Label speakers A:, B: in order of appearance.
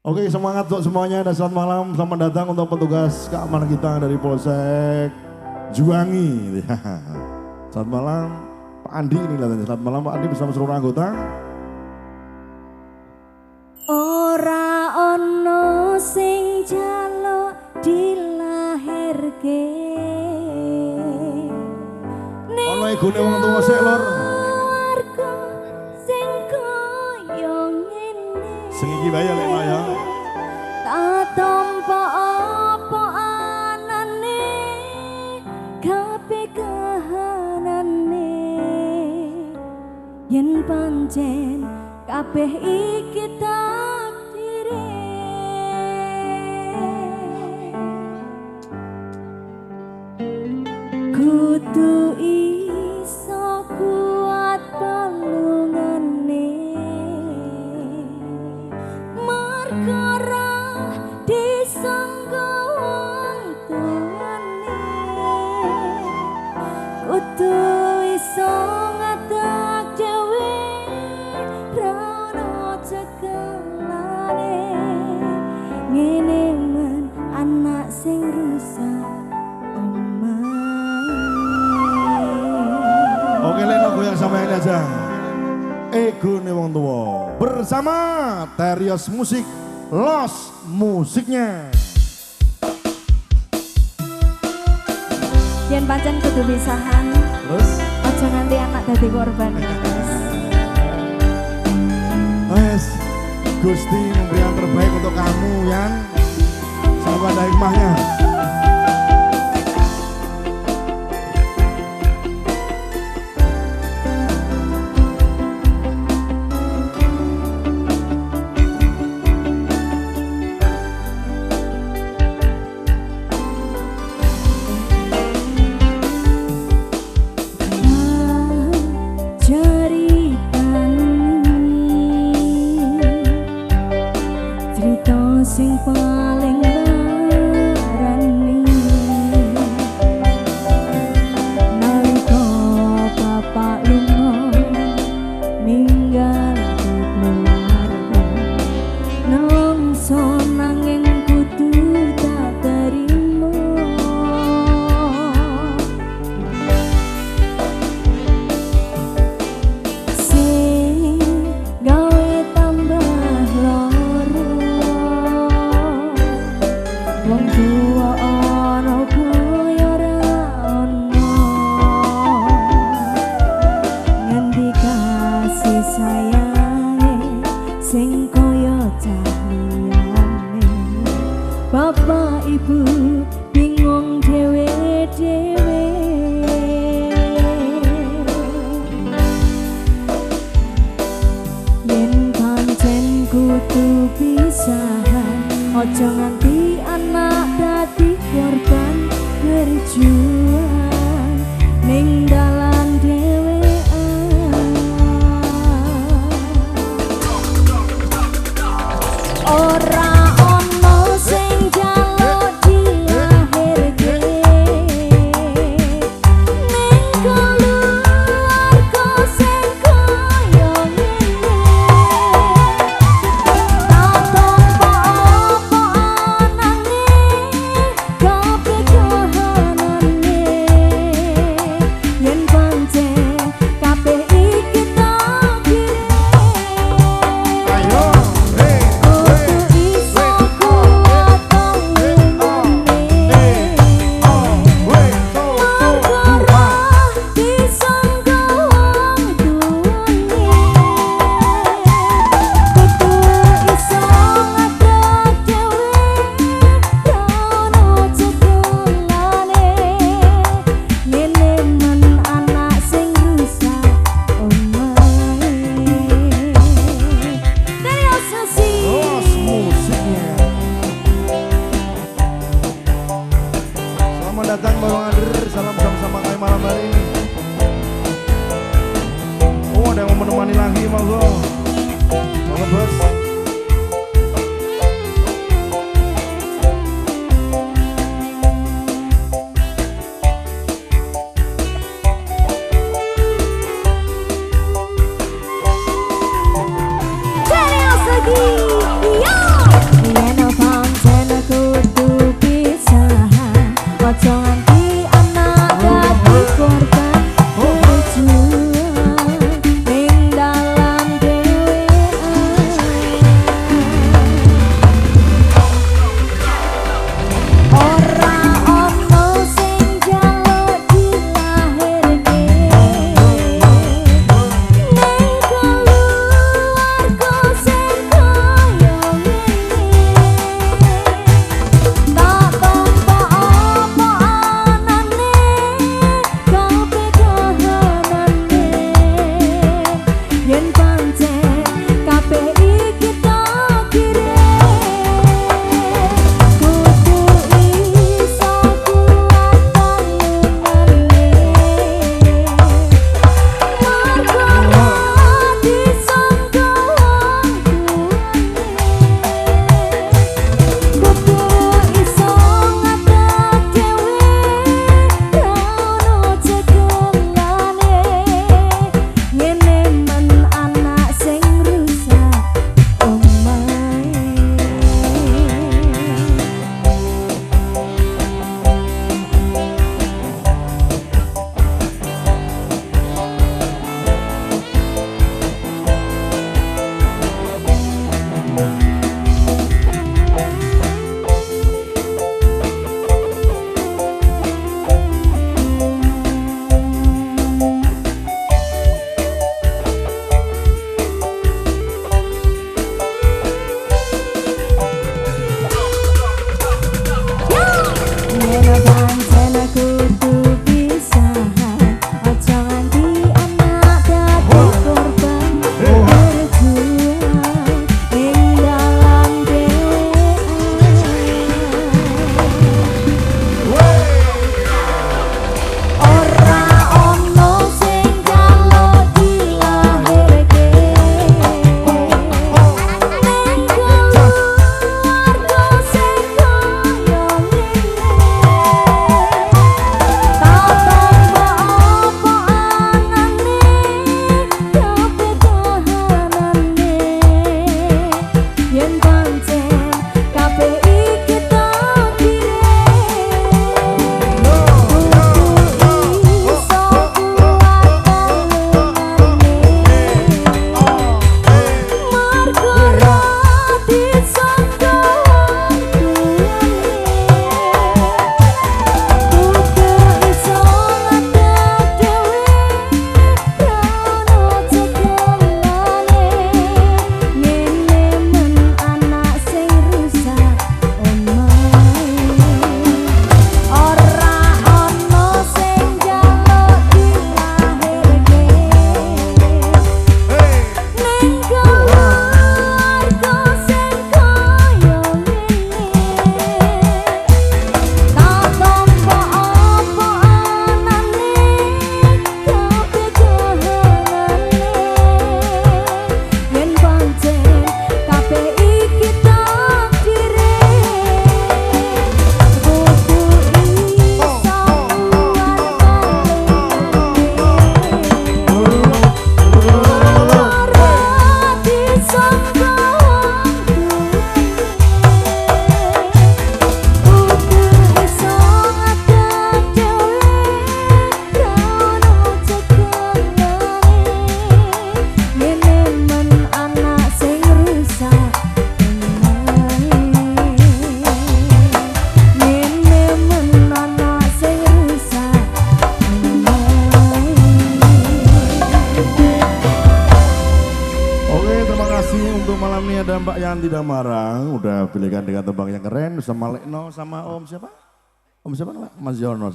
A: Oke, semangat untuk semuanya dan selamat malam. Selamat datang untuk petugas keamanan kita dari Polsek Juwangi. Selamat malam Pak Andi ini katanya. Selamat malam Pak Andi bersama seluruh anggota.
B: Ora ono sing jaluk dilahirke.
A: Ono igune wong tuwa sik lur.
B: Sing koyo ngene.
A: Sing iki bae ya lek ya.
B: Tak tampa apa anane kabeh kahanane. Yen pancen kabeh iki takdire. Kudu iso kuat palungane. Markara disangga wong tuane. Kudu iso ngatak dhewe ra ono cekelane. Ngene men anak sing rusak
A: Oke, Leno goyang sama ini aja. Ego nih wong tua bersama Terios Musik Los musiknya.
B: yen pancen kudu pisahan.
A: Terus
B: Aja nganti anak dadi korban.
A: Wes Gusti memberi yang terbaik untuk kamu Yan. Semoga ada hikmahnya.
B: Sing paling larani nalika bapak lunga ninggal keluarga nangsa nanging kudu tak terima sing gawe tambah wong tuwa ana kaya ora ana ngendi kasih sayange sing kaya cahyane bapak ibu bingung dhewe-dhewe yen pancen kudu pisahan ojo nganti anak dadi korban berjuang ning dalan dhewean ora ono sing jaluk dilahirke ning keluarga sing kaya ngene tak tampa apa anane kabeh kahanane yen pancen kabeh iki takdire.
A: Ayo,
B: Kudu
A: kasih untuk malam ini ada Mbak Yanti Damarang. Udah pilihan dengan tembang yang keren. Sama Lekno sama Om siapa? Om siapa? Mas Yono.